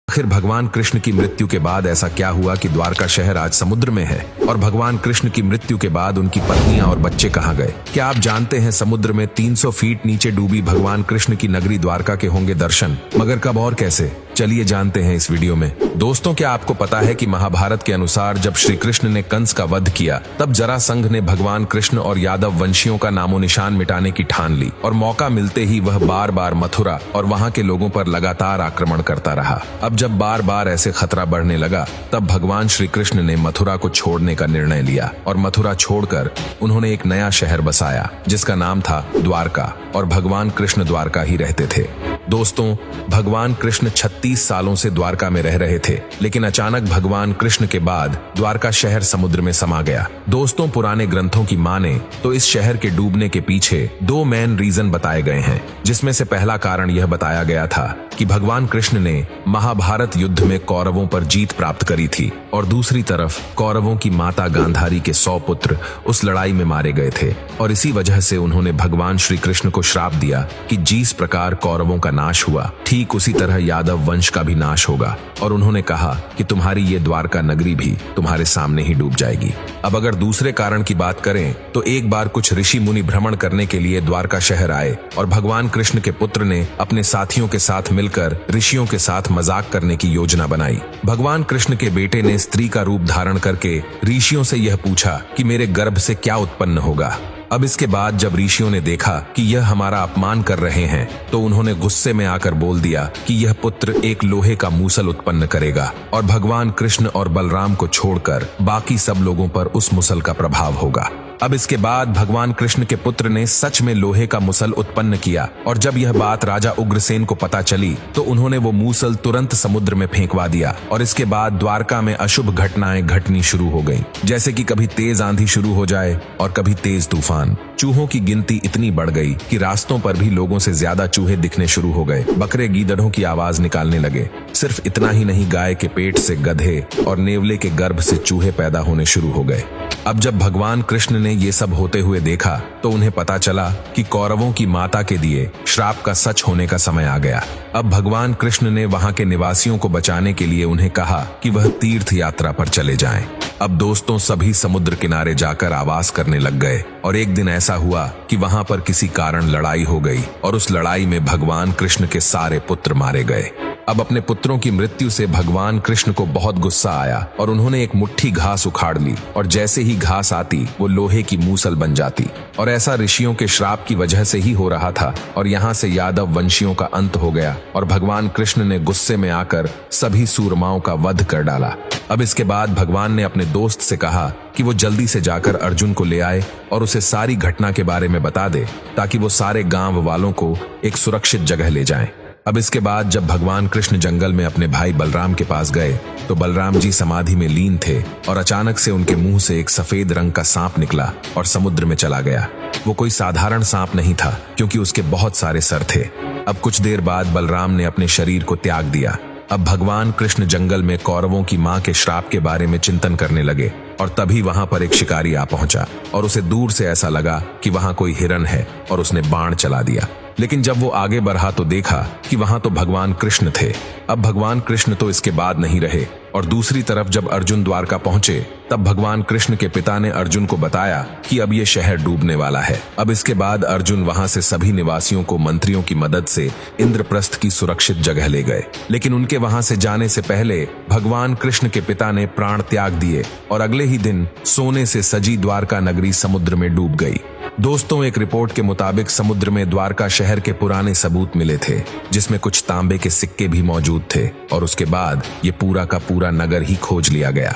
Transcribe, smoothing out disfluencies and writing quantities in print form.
आखिर भगवान कृष्ण की मृत्यु के बाद ऐसा क्या हुआ कि द्वारका शहर आज समुद्र में है? और भगवान कृष्ण की मृत्यु के बाद उनकी पत्नियां और बच्चे कहां गए? क्या आप जानते हैं समुद्र में 300 फीट नीचे डूबी भगवान कृष्ण की नगरी द्वारका के होंगे दर्शन? मगर कब और कैसे? चलिए जानते हैं इस वीडियो में। दोस्तों, क्या आपको पता है कि महाभारत के अनुसार जब श्री कृष्ण ने कंस का वध किया तब जरासंध ने भगवान कृष्ण और यादव वंशियों का नामो निशान मिटाने की ठान ली और मौका मिलते ही वह बार बार मथुरा और वहां के लोगों पर लगातार आक्रमण करता रहा। अब जब बार बार ऐसे खतरा बढ़ने लगा तब भगवान श्री कृष्ण ने मथुरा को छोड़ने का निर्णय लिया और मथुरा छोड़कर उन्होंने एक नया शहर बसाया जिसका नाम था द्वारका, और भगवान कृष्ण द्वारका ही रहते थे। दोस्तों, भगवान कृष्ण 36 सालों से द्वारका में रह रहे थे, लेकिन अचानक भगवान कृष्ण के बाद द्वारका शहर समुद्र में समा गया। दोस्तों, पुराने ग्रंथों की माने तो इस शहर के डूबने के पीछे 2 मेन रीजन बताए गए हैं, जिसमें से पहला कारण यह बताया गया था कि भगवान कृष्ण ने महाभारत युद्ध में कौरवों पर जीत प्राप्त करी थी और दूसरी तरफ कौरवों की माता गांधारी के 100 पुत्र उस लड़ाई में मारे गए थे और इसी वजह से उन्होंने भगवान श्री कृष्ण को श्राप दिया कि जिस प्रकार कौरवों का नाश हुआ ठीक उसी तरह यादव वंश का भी नाश होगा, और उन्होंने कहा कि तुम्हारी ये द्वारका नगरी भी तुम्हारे सामने ही डूब जाएगी। अब अगर दूसरे कारण की बात करें तो एक बार कुछ ऋषि मुनि भ्रमण करने के लिए द्वारका शहर आए और भगवान कृष्ण के पुत्र ने अपने साथियों के साथ मिलकर ऋषियों के साथ मजाक करने की योजना बनाई। भगवान कृष्ण के बेटे ने स्त्री का रूप धारण करके ऋषियों से यह पूछा कि मेरे गर्भ से क्या उत्पन्न होगा। अब इसके बाद जब ऋषियों ने देखा कि यह हमारा अपमान कर रहे हैं तो उन्होंने गुस्से में आकर बोल दिया कि यह पुत्र एक लोहे का मूसल उत्पन्न करेगा और भगवान कृष्ण और बलराम को छोड़कर बाकी सब लोगों पर उस मूसल का प्रभाव होगा। अब इसके बाद भगवान कृष्ण के पुत्र ने सच में लोहे का मूसल उत्पन्न किया और जब यह बात राजा उग्रसेन को पता चली तो उन्होंने वो मूसल तुरंत समुद्र में फेंकवा दिया और इसके बाद द्वारका में अशुभ घटनाएं घटनी शुरू हो गईं, जैसे कि कभी तेज आंधी शुरू हो जाए और कभी तेज तूफान। चूहों की गिनती इतनी बढ़ गई कि रास्तों पर भी लोगों से ज्यादा चूहे दिखने शुरू हो गए। बकरे गीदड़ों की आवाज निकालने लगे। सिर्फ इतना ही नहीं, गाय के पेट से गधे और नेवले के गर्भ से चूहे पैदा होने शुरू हो गए। अब जब भगवान कृष्ण ने ये सब होते हुए देखा तो उन्हें पता चला कि कौरवों की माता के दिए श्राप का सच होने का समय आ गया। अब भगवान कृष्ण ने वहां के निवासियों को बचाने के लिए उन्हें कहा कि वह तीर्थ यात्रा पर चले जाएं। अब दोस्तों, सभी समुद्र किनारे जाकर आवास करने लग गए और एक दिन ऐसा हुआ कि वहां पर किसी कारण लड़ाई हो गई और उस लड़ाई में भगवान कृष्ण के सारे पुत्र मारे गए। अब अपने पुत्रों की मृत्यु से भगवान कृष्ण को बहुत गुस्सा आया और उन्होंने एक मुट्ठी घास उखाड़ ली और जैसे ही घास आती वो लोहे की मूसल बन जाती, और ऐसा ऋषियों के श्राप की वजह से ही हो रहा था और यहाँ से यादव वंशियों का अंत हो गया और भगवान कृष्ण ने गुस्से में आकर सभी सूरमाओं का वध कर डाला। अब इसके बाद भगवान ने अपने दोस्त से कहा कि वो जल्दी से जाकर अर्जुन को ले आए और उसे सारी घटना के बारे में बता दे ताकि वो सारे गांव वालों को एक सुरक्षित जगह ले जाएं। अब इसके बाद जब भगवान कृष्ण जंगल में अपने भाई बलराम के पास गए तो बलराम जी समाधि में लीन थे और अचानक से उनके मुंह से एक सफेद रंग का सांप निकला और समुद्र में चला गया। वो कोई साधारण सांप नहीं था क्योंकि उसके बहुत सारे सर थे। अब कुछ देर बाद बलराम ने अपने शरीर को त्याग दिया। अब भगवान कृष्ण जंगल में कौरवों की मां के श्राप के बारे में चिंतन करने लगे और तभी वहां पर एक शिकारी आ पहुंचा और उसे दूर से ऐसा लगा कि वहां कोई हिरन है और उसने बाण चला दिया। लेकिन जब वो आगे बढ़ा तो देखा कि वहां तो भगवान कृष्ण थे। अब भगवान कृष्ण तो इसके बाद नहीं रहे और दूसरी तरफ जब अर्जुन द्वारका पहुंचे तब भगवान कृष्ण के पिता ने अर्जुन को बताया कि अब ये शहर डूबने वाला है। अब इसके बाद अर्जुन वहां से सभी निवासियों को मंत्रियों की मदद से इंद्रप्रस्थ की सुरक्षित जगह ले गए, लेकिन उनके वहां से जाने से पहले भगवान कृष्ण के पिता ने प्राण त्याग दिए और अगले ही दिन सोने से सजी द्वारका नगरी समुद्र में डूब गई। दोस्तों, एक रिपोर्ट के मुताबिक समुद्र में द्वारका शहर के पुराने सबूत मिले थे जिसमें कुछ तांबे के सिक्के भी मौजूद थे और उसके बाद ये पूरा का पूरा नगर ही खोज लिया गया।